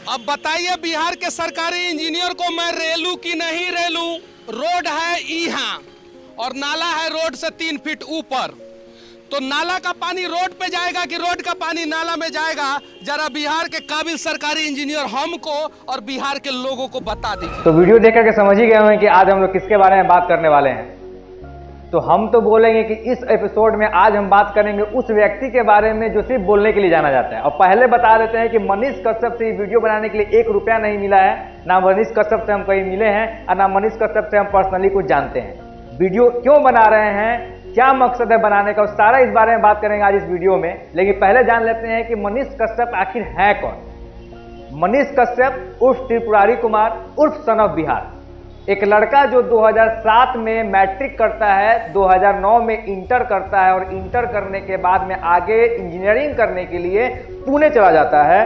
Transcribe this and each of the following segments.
अब बताइए बिहार के सरकारी इंजीनियर को मैं रेलू की नहीं रेलू। रोड है यहाँ और नाला है रोड से 3 फीट ऊपर, तो नाला का पानी रोड पे जाएगा कि रोड का पानी नाला में जाएगा? जरा बिहार के काबिल सरकारी इंजीनियर हमको और बिहार के लोगों को बता दीजिए। तो वीडियो देख करके समझ ही गए होंगे कि आज हम लोग किसके बारे में बात करने वाले हैं। तो हम तो बोलेंगे कि इस एपिसोड में आज हम बात करेंगे उस व्यक्ति के बारे में जो सिर्फ बोलने के लिए जाना जाता है। और पहले बता देते हैं कि मनीष कश्यप से वीडियो बनाने के लिए 1 रुपया नहीं मिला है। ना मनीष कश्यप से हम कहीं मिले हैं और ना मनीष कश्यप से हम पर्सनली कुछ जानते हैं। वीडियो क्यों बना रहे हैं, क्या मकसद है बनाने का, सारा इस बारे में बात करेंगे आज इस वीडियो में। लेकिन पहले जान लेते हैं कि मनीष कश्यप आखिर है कौन। मनीष कश्यप उर्फ त्रिपुरारी कुमार उर्फ सन ऑफ बिहार, एक लड़का जो 2007 में मैट्रिक करता है, 2009 में इंटर करता है और इंटर करने के बाद में आगे इंजीनियरिंग करने के लिए पुणे चला जाता है।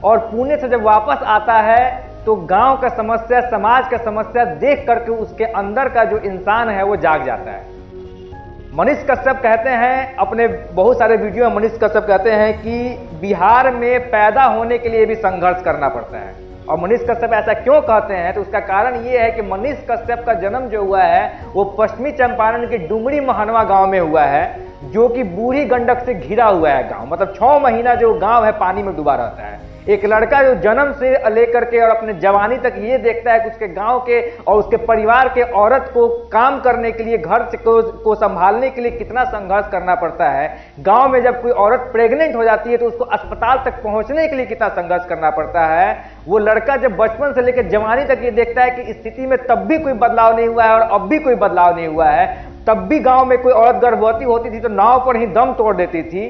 और पुणे से जब वापस आता है तो गांव का समस्या, समाज का समस्या देख करके उसके अंदर का जो इंसान है वो जाग जाता है। मनीष कश्यप कहते हैं अपने बहुत सारे वीडियो में, मनीष कश्यप कहते हैं कि बिहार में पैदा होने के लिए भी संघर्ष करना पड़ता है। और मनीष कश्यप ऐसा क्यों कहते हैं तो उसका कारण ये है कि मनीष कश्यप का जन्म जो हुआ है वो पश्चिमी चंपारण के डुमरी महनवा गांव में हुआ है, जो कि बूढ़ी गंडक से घिरा हुआ है गांव। मतलब 6 महीना जो गांव है पानी में डूबा रहता है। एक लड़का जो जन्म से लेकर के और अपने जवानी तक ये देखता है कि उसके गांव के और उसके परिवार के औरत को काम करने के लिए, घर को संभालने के लिए कितना संघर्ष करना पड़ता है। गांव में जब कोई औरत प्रेग्नेंट हो जाती है तो उसको अस्पताल तक पहुंचने के लिए कितना संघर्ष करना पड़ता है। वो लड़का जब बचपन से लेकर जवानी तक ये देखता है कि स्थिति में तब भी कोई बदलाव नहीं हुआ है और अब भी कोई बदलाव नहीं हुआ है। तब भी गांव में कोई औरत गर्भवती होती थी तो नाव पर ही दम तोड़ देती थी।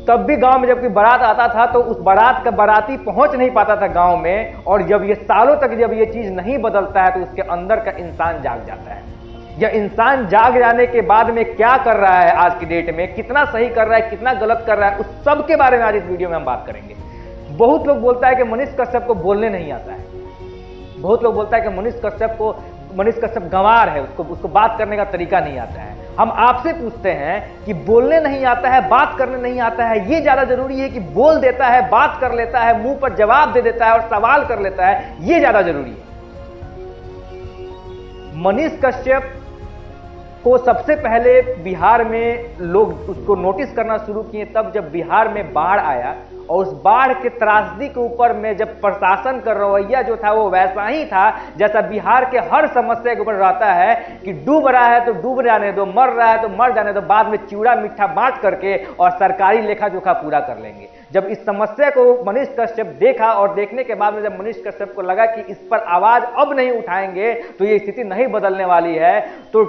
तब भी गांव में जब कोई बारात आता था तो उस बारात का बाराती पहुंच नहीं पाता था गांव में। और जब ये सालों तक जब ये चीज नहीं बदलता है तो उसके अंदर का इंसान जाग जाता है। यह इंसान जाग जाने के बाद में क्या कर रहा है आज की डेट में, कितना सही कर रहा है, कितना गलत कर रहा है, उस सब के बारे में आज इस वीडियो में हम बात करेंगे। बहुत लोग बोलता है कि मनीष कश्यप को बोलने नहीं आता है। बहुत लोग बोलता है कि मनीष कश्यप गंवार है, उसको बात करने का तरीका नहीं आता है। हम आपसे पूछते हैं कि बोलने नहीं आता है, बात करने नहीं आता है, ये ज्यादा जरूरी है कि बोल देता है, बात कर लेता है, मुंह पर जवाब दे देता है और सवाल कर लेता है, ये ज्यादा जरूरी है। मनीष कश्यप को सबसे पहले बिहार में लोग उसको नोटिस करना शुरू किए तब जब बिहार में बाढ़ आया। और उस बाढ़ के त्रासदी के ऊपर में जब प्रशासन का रवैया जो था वो वैसा ही था जैसा बिहार के हर समस्या के ऊपर रहता है कि डूब रहा है तो डूब जाने दो, मर रहा है तो मर जाने दो, बाद में चिवड़ा मीठा बांट करके और सरकारी लेखा जोखा पूरा कर लेंगे। जब इस समस्या को मनीष कश्यप देखा और देखने के बाद में जब मनीष कश्यप को लगा कि इस पर आवाज अब नहीं उठाएंगे तो ये स्थिति नहीं बदलने वाली है, तो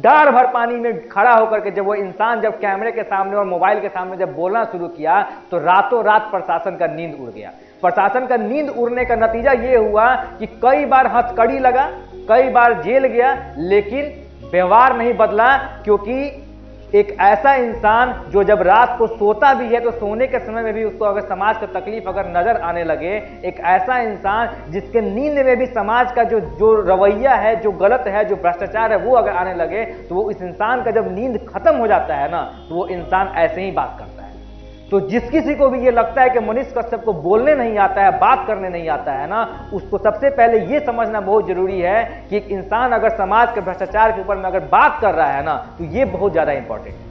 डार भर पानी में खड़ा होकर के जब वो इंसान जब कैमरे के सामने और मोबाइल के सामने जब बोलना शुरू किया तो रातों रात प्रशासन का नींद उड़ गया। प्रशासन का नींद उड़ने का नतीजा ये हुआ कि कई बार हथकड़ी लगा, कई बार जेल गया, लेकिन व्यवहार नहीं बदला। क्योंकि एक ऐसा इंसान जो जब रात को सोता भी है तो सोने के समय में भी उसको अगर समाज का तकलीफ अगर नजर आने लगे, एक ऐसा इंसान जिसके नींद में भी समाज का जो रवैया है, जो गलत है, जो भ्रष्टाचार है वो अगर आने लगे तो वो इस इंसान का जब नींद खत्म हो जाता है ना तो वो इंसान ऐसे ही बात करता है। तो जिस किसी को भी ये लगता है कि मनीष कश्यप को बोलने नहीं आता है, बात करने नहीं आता है ना, उसको सबसे पहले ये समझना बहुत जरूरी है कि एक इंसान अगर समाज के भ्रष्टाचार के ऊपर में अगर बात कर रहा है ना तो ये बहुत ज्यादा इंपॉर्टेंट है।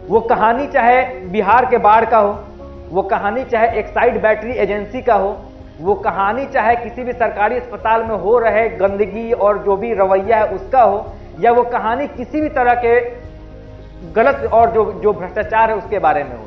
वो कहानी चाहे बिहार के बाढ़ का हो, वो कहानी चाहे एक्साइड बैटरी एजेंसी का हो, वो कहानी चाहे किसी भी सरकारी अस्पताल में हो रहे गंदगी और जो भी रवैया है उसका हो, या वो कहानी किसी भी तरह के गलत और जो भ्रष्टाचार है उसके बारे में हो,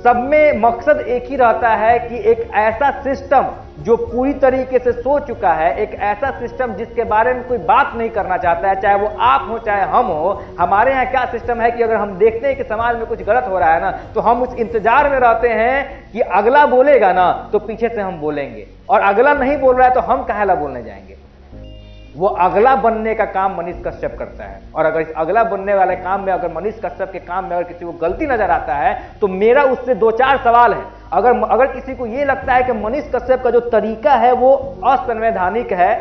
सब में मकसद एक ही रहता है कि एक ऐसा सिस्टम जो पूरी तरीके से सो चुका है, एक ऐसा सिस्टम जिसके बारे में कोई बात नहीं करना चाहता है, चाहे वो आप हो चाहे हम हो। हमारे यहाँ क्या सिस्टम है कि अगर हम देखते हैं कि समाज में कुछ गलत हो रहा है ना तो हम उस इंतजार में रहते हैं कि अगला बोलेगा ना तो पीछे से हम बोलेंगे, और अगला नहीं बोल रहा है तो हम काहेला बोलने जाएंगे। वो अगला बनने का काम मनीष कश्यप करता है। और अगर इस अगला बनने वाले काम में अगर मनीष कश्यप के काम में अगर किसी को गलती नजर आता है तो मेरा उससे 2-4 सवाल है। अगर किसी को ये लगता है कि मनीष कश्यप का जो तरीका है वो असंवैधानिक है,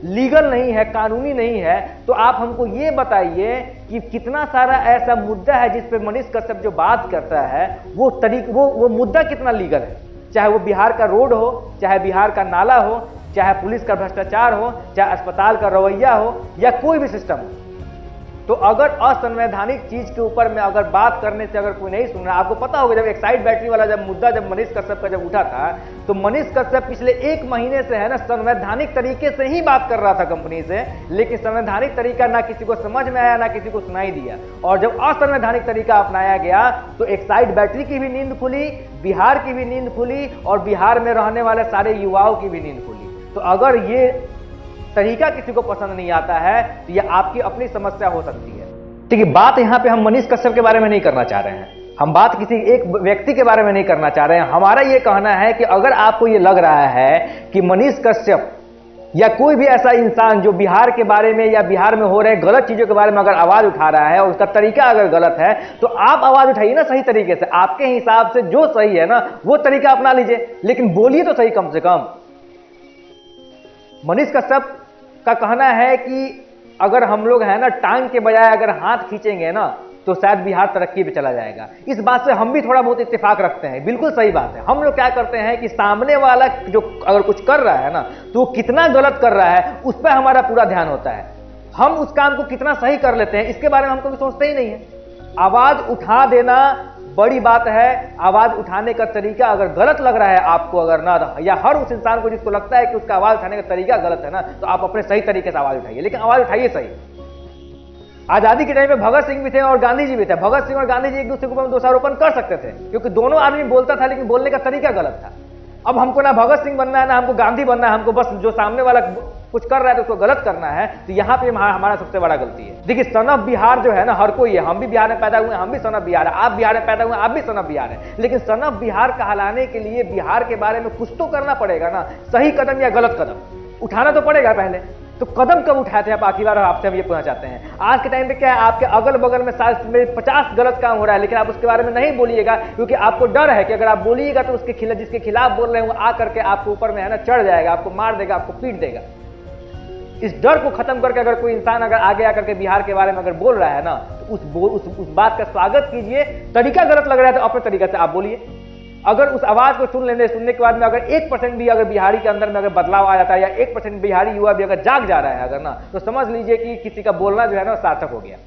लीगल नहीं है, कानूनी नहीं है, तो आप हमको ये बताइए कि कितना सारा ऐसा मुद्दा है जिस पे मनीष कश्यप जो बात करता है वो मुद्दा कितना लीगल है। चाहे वो बिहार का रोड हो, चाहे बिहार का नाला हो, चाहे पुलिस का भ्रष्टाचार हो, चाहे अस्पताल का रवैया हो, या कोई भी सिस्टम हो। तो अगर असंवैधानिक चीज के ऊपर में अगर बात करने से अगर कोई नहीं सुन रहा, आपको पता होगा जब एक्साइड बैटरी वाला जब मुद्दा जब मनीष कश्यप का जब उठा था, तो मनीष कश्यप पिछले 1 महीने से है ना संवैधानिक तरीके से ही बात कर रहा था कंपनी से, लेकिन संवैधानिक तरीका ना किसी को समझ में आया, ना किसी को सुनाई दिया। और जब असंवैधानिक तरीका अपनाया गया तो एक्साइड बैटरी की भी नींद खुली, बिहार की भी नींद खुली, और बिहार में रहने वाले सारे युवाओं की भी नींद खुली। तो अगर ये तरीका किसी को पसंद नहीं आता है तो यह आपकी अपनी समस्या हो सकती है। ठीक है, बात यहां पे हम मनीष कश्यप के बारे में नहीं करना चाह रहे हैं, हम बात किसी एक व्यक्ति के बारे में नहीं करना चाह रहे हैं। हमारा यह कहना है कि अगर आपको यह लग रहा है कि मनीष कश्यप या कोई भी ऐसा इंसान जो बिहार के बारे में या बिहार में हो रहे गलत चीजों के बारे में अगर आवाज उठा रहा है और उसका तरीका अगर गलत है, तो आप आवाज उठाइए ना सही तरीके से, आपके हिसाब से जो सही है ना वो तरीका अपना लीजिए, लेकिन बोलिए तो सही कम से कम। मनीष कश्यप का कहना है कि अगर हम लोग है ना टांग के बजाय अगर हाथ खींचेंगे ना तो शायद बिहार तरक्की पे चला जाएगा। इस बात से हम भी थोड़ा बहुत इत्तेफाक रखते हैं, बिल्कुल सही बात है। हम लोग क्या करते हैं कि सामने वाला जो अगर कुछ कर रहा है ना तो वो कितना गलत कर रहा है उस पर हमारा पूरा ध्यान होता है, हम उस काम को कितना सही कर लेते हैं इसके बारे में हम कभी सोचते ही नहीं है। आवाज उठा देना बड़ी बात है, आवाज उठाने का तरीका अगर गलत लग रहा है आपको, अगर ना, या हर उस इंसान को जिसको लगता है कि उसका आवाज उठाने का तरीका गलत है ना, तो आप अपने सही तरीके से आवाज उठाइए, लेकिन आवाज उठाइए सही। आजादी के टाइम में भगत सिंह भी थे और गांधी जी भी थे। भगत सिंह और गांधी जी एक दूसरे के ऊपर दोषारोपण कर सकते थे क्योंकि दोनों आदमी बोलता था, लेकिन बोलने का तरीका गलत था। अब हमको ना भगत सिंह बनना है ना हमको गांधी बनना है, हमको बस जो सामने वाला कुछ कर रहा है तो उसको गलत करना है। तो यहाँ पे हमारा सबसे बड़ा गलती है। देखिए, सन ऑफ बिहार जो है ना हर कोई है, हम भी बिहार में पैदा हुए, हम भी सन ऑफ बिहार है, आप बिहार में पैदा हुए, आप भी सन ऑफ बिहार है, लेकिन सन ऑफ बिहार कहलाने के लिए बिहार के बारे में कुछ तो करना पड़ेगा ना, सही कदम या गलत कदम उठाना तो पड़ेगा पहले। तो कदम कब उठाए थे आप आखिरी बार, आपसे हम ये पूछना चाहते हैं। आज के टाइम पे क्या है, आपके अगल बगल में शायद में 50 गलत काम हो रहा है, लेकिन आप उसके बारे में नहीं बोलिएगा क्योंकि आपको डर है कि अगर आप बोलिएगा तो उसके खिलाफ, जिसके खिलाफ बोल रहे हैं वो आकर के आपके ऊपर में है ना चढ़ जाएगा, आपको मार देगा, आपको पीट देगा। इस डर को खत्म करके अगर कोई इंसान अगर आगे आकर के बिहार के बारे में अगर बोल रहा है ना तो उस बात का स्वागत कीजिए। तरीका गलत लग रहा है तो अपने तरीके से आप बोलिए। अगर उस आवाज को सुनने के बाद में अगर 1% भी अगर बिहारी के अंदर में अगर बदलाव आ जाता है, या 1% बिहारी युवा भी अगर जाग जा रहा है अगर ना, तो समझ लीजिए कि किसी का बोलना जो है ना सार्थक हो गया।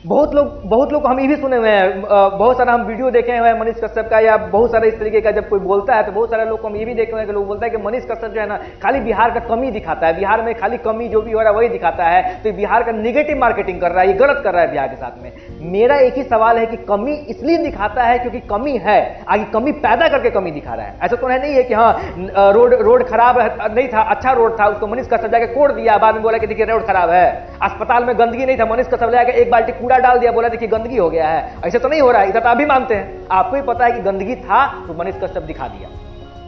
बहुत लोग हम ये भी सुने हुए हैं, बहुत सारा हम वीडियो देखे हुए हैं मनीष कश्यप का, या बहुत सारे इस तरीके का जब कोई बोलता है तो बहुत सारे लोग को हम ये भी देखे हुए हैं कि लोग बोलता है कि मनीष कश्यप जो है ना खाली बिहार का कमी दिखाता है, बिहार में खाली कमी जो भी हो रहा है वही दिखाता है, तो बिहार का निगेटिव मार्केटिंग कर रहा है, ये गलत कर रहा है बिहार के साथ में। मेरा एक ही सवाल है कि कमी इसलिए दिखाता है क्योंकि कमी है, आगे कमी पैदा करके कमी दिखा रहा है। ऐसा तो नहीं है कि हाँ रोड खराब नहीं था, अच्छा रोड था, उसको मनीष कश्यप जाके कोड़ दिया, बाद में बोला कि देखिए रोड खराब है। अस्पताल में गंदगी नहीं था, मनीष कश्यप जाके एक बाल्टी कूड़ा डाल दिया, बोला देखिए गंदगी हो गया है। ऐसा तो नहीं हो रहा है, इधर तो आप भी मानते हैं, आपको ही पता है कि गंदगी था तो मनीष कश्यप दिखा दिया,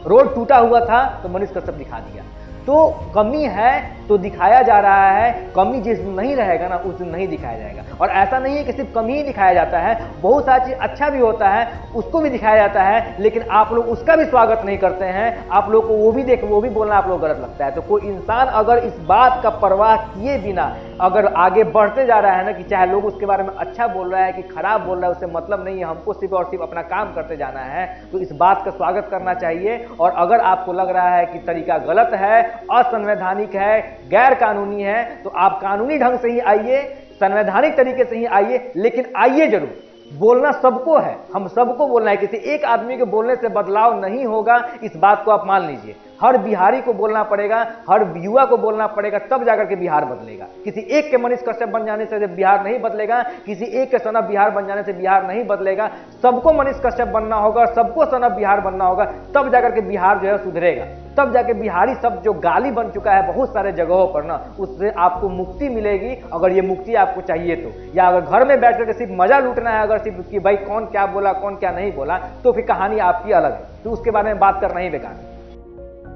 रोड टूटा हुआ था तो मनीष कश्यप दिखा दिया। तो कमी है तो दिखाया जा रहा है, कमी जिस दिन नहीं रहेगा ना उस दिन नहीं दिखाया जाएगा। और ऐसा नहीं है कि सिर्फ कमी ही दिखाया जाता है, बहुत सारी चीज अच्छा भी होता है उसको भी दिखाया जाता है, लेकिन आप लोग उसका भी स्वागत नहीं करते हैं, आप लोग को वो भी बोलना आप लोग गलत लगता है। तो कोई इंसान अगर इस बात का परवाह किए बिना अगर आगे बढ़ते जा रहा है ना कि चाहे लोग उसके बारे में अच्छा बोल रहा है कि खराब बोल रहा है, उससे मतलब नहीं है, हमको सिर्फ और सिर्फ अपना काम करते जाना है, तो इस बात का स्वागत करना चाहिए। और अगर आपको लग रहा है कि तरीका गलत है, असंवैधानिक है, गैर कानूनी है, तो आप कानूनी ढंग से ही आइए, संवैधानिक तरीके से ही आइए, लेकिन आइए जरूर। बोलना सबको है, हम सबको बोलना है, किसी एक आदमी के बोलने से बदलाव नहीं होगा, इस बात को आप मान लीजिए। हर बिहारी को बोलना पड़ेगा, हर युवा को बोलना पड़ेगा, तब जाकर के बिहार बदलेगा। किसी एक के मनीष कश्यप बन जाने से बिहार नहीं बदलेगा, किसी एक के सन ऑफ बिहार बन जाने से बिहार नहीं बदलेगा। सबको मनीष कश्यप बनना होगा, सबको सन ऑफ बिहार बनना होगा, तब जाकर के बिहार जो है सुधरेगा, तब जाके बिहारी शब्द जो गाली बन चुका है बहुत सारे जगहों पर ना, उससे आपको मुक्ति मिलेगी। अगर ये मुक्ति आपको चाहिए तो, या अगर घर में बैठ करके सिर्फ मजा लूटना है, अगर सिर्फ कि भाई कौन क्या बोला कौन क्या नहीं बोला, तो फिर कहानी आपकी अलग है, तो उसके बारे में बात करना ही बेकार है।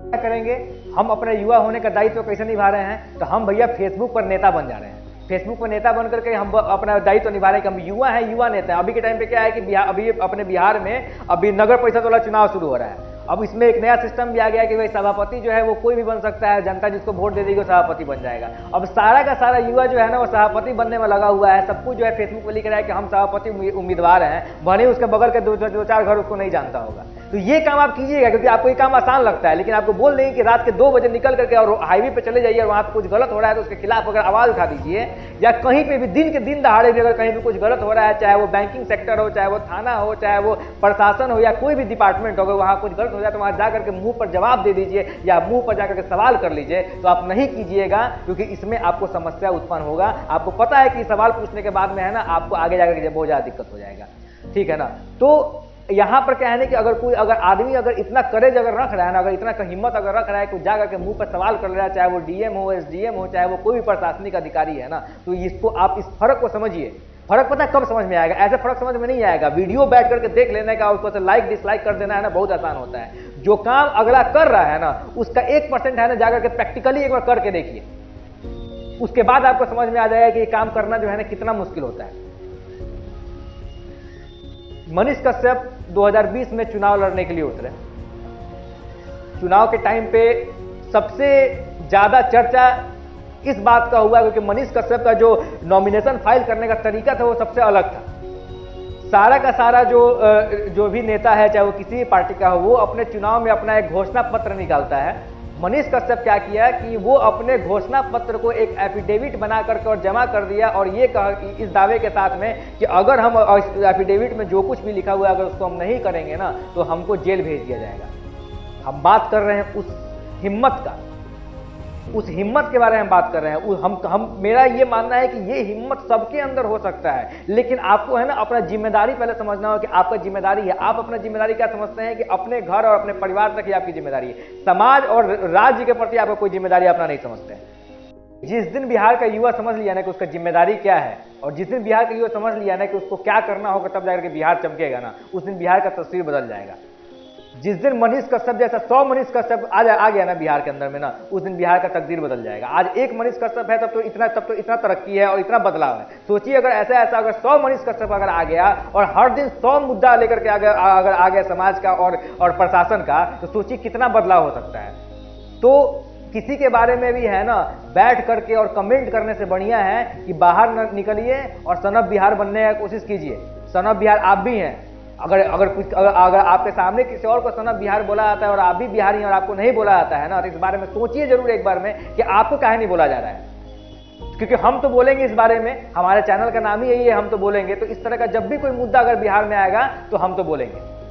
क्या करेंगे हम, अपने युवा होने का दायित्व कैसे निभा रहे हैं, तो हम भैया फेसबुक पर नेता बन जा रहे हैं। फेसबुक पर नेता बन करके हम अपना दायित्व निभा रहे हैं कि हम युवा हैं, युवा नेता हैं। अभी के टाइम पे क्या है कि अभी अपने बिहार में अभी नगर परिषद वाला चुनाव शुरू हो रहा है। अब इसमें एक नया सिस्टम भी आ गया कि भाई सभापति जो है वो कोई भी बन सकता है, जनता जिसको वोट दे देगी वो सभापति बन जाएगा। अब सारा का सारा युवा जो है ना वो सभापति बनने में लगा हुआ है, सब कुछ जो है फेसबुक पर लिख रहा है कि हम सभापति उम्मीदवार हैं, भले उसके बगल के दो चार घर उसको नहीं जानता होगा। तो ये काम आप कीजिएगा, क्योंकि आपको ये काम आसान लगता है, लेकिन आपको बोल देंगे कि रात के 2 बजे निकल करके और हाईवे पे चले जाइए और वहां पे कुछ गलत हो रहा है तो उसके खिलाफ अगर आवाज उठा दीजिए, या कहीं पे भी दिन के दिन दहाड़े भी अगर कहीं भी कुछ गलत हो रहा है, चाहे वो बैंकिंग सेक्टर हो, चाहे वो थाना हो, चाहे वो प्रशासन हो, या कोई भी डिपार्टमेंट हो, अगर वहां कुछ गलत हो जाए तो वहां जाकर के मुंह पर जवाब दे दीजिए या मुंह पर जाकर के सवाल कर लीजिए। तो आप नहीं कीजिएगा, क्योंकि इसमें आपको समस्या उत्पन्न होगा। आपको पता है कि सवाल पूछने के बाद में है ना आपको आगे जाकर के बहुत ज्यादा दिक्कत हो जाएगा, ठीक है ना। तो यहां पर क्या है ना कि अगर आदमी अगर इतना करेज अगर रख रहा है ना, अगर इतना हिम्मत अगर रख रहा है कि जाकर के मुंह पर सवाल कर रहा है, चाहे वो डीएम हो, एसडीएम हो, चाहे वो कोई भी प्रशासनिक अधिकारी है ना, तो इसको आप इस फर्क को समझिए। फर्क पता है कब समझ में आएगा? ऐसे फर्क समझ में नहीं आएगा। वीडियो बैठ करके देख लेने का, उसको लाइक डिसलाइक कर देना है ना, बहुत आसान होता है। जो काम अगला कर रहा है ना, उसका 1% है ना, जाकर के प्रैक्टिकली एक बार करके देखिए, उसके बाद आपको समझ में आ जाएगा कि ये काम करना जो है ना कितना मुश्किल होता है। मनीष कश्यप 2020 में चुनाव लड़ने के लिए उतरे। चुनाव के टाइम पे सबसे ज्यादा चर्चा इस बात का हुआ क्योंकि मनीष कश्यप का जो नॉमिनेशन फाइल करने का तरीका था वो सबसे अलग था। सारा का सारा जो भी नेता है, चाहे वो किसी भी पार्टी का हो, वो अपने चुनाव में अपना एक घोषणा पत्र निकालता है। मनीष कश्यप क्या किया कि वो अपने घोषणा पत्र को एक एफिडेविट बना करके और जमा कर दिया, और ये कहा कि इस दावे के साथ में कि अगर हम एफिडेविट में जो कुछ भी लिखा हुआ है अगर उसको हम नहीं करेंगे ना तो हमको जेल भेज दिया जाएगा। हम बात कर रहे हैं उस हिम्मत का, उस हिम्मत के बारे में बात कर रहे हैं। मेरा ये मानना है कि ये हिम्मत सबके अंदर हो सकता है, लेकिन आपको है ना अपना जिम्मेदारी पहले समझना हो कि आपका जिम्मेदारी है। आप अपना जिम्मेदारी क्या समझते हैं कि अपने घर और अपने परिवार तक ही आपकी जिम्मेदारी है, समाज और राज्य के प्रति आपको कोई जिम्मेदारी अपना नहीं समझते हैं। जिस दिन बिहार का युवा समझ लिया ना कि उसका जिम्मेदारी क्या है, और जिस दिन बिहार का युवा समझ लिया ना कि उसको क्या करना होगा, तब जाकर के बिहार चमकेगा ना, उस दिन बिहार का तस्वीर बदल जाएगा। जिस दिन मनीष कश्यप जैसा 100 मनीष कश्यप आ गया ना बिहार के अंदर में ना, उस दिन बिहार का तकदीर बदल जाएगा। आज एक मनीष कश्यप है तब तो इतना तरक्की है और इतना बदलाव है। सोचिए अगर ऐसा अगर 100 मनीष कश्यप अगर आ गया और हर दिन 100 मुद्दा लेकर के अगर आ गया समाज का और प्रशासन का, तो सोचिए कितना बदलाव हो सकता है। तो किसी के बारे में भी है ना बैठ करके और कमेंट करने से बढ़िया है कि बाहर निकलिए और सन ऑफ बिहार बनने की कोशिश कीजिए। सन ऑफ बिहार आप भी हैं। अगर आपके सामने किसी और को सन ऑफ बिहार बोला जाता है और आप भी बिहारी हैं और आपको नहीं बोला जाता है ना, तो इस बारे में सोचिए जरूर एक बार में कि आपको काहे नहीं बोला जा रहा है। क्योंकि हम तो बोलेंगे इस बारे में, हमारे चैनल का नाम ही यही है, हम तो बोलेंगे। तो इस तरह का जब भी कोई मुद्दा अगर बिहार में आएगा तो हम तो बोलेंगे।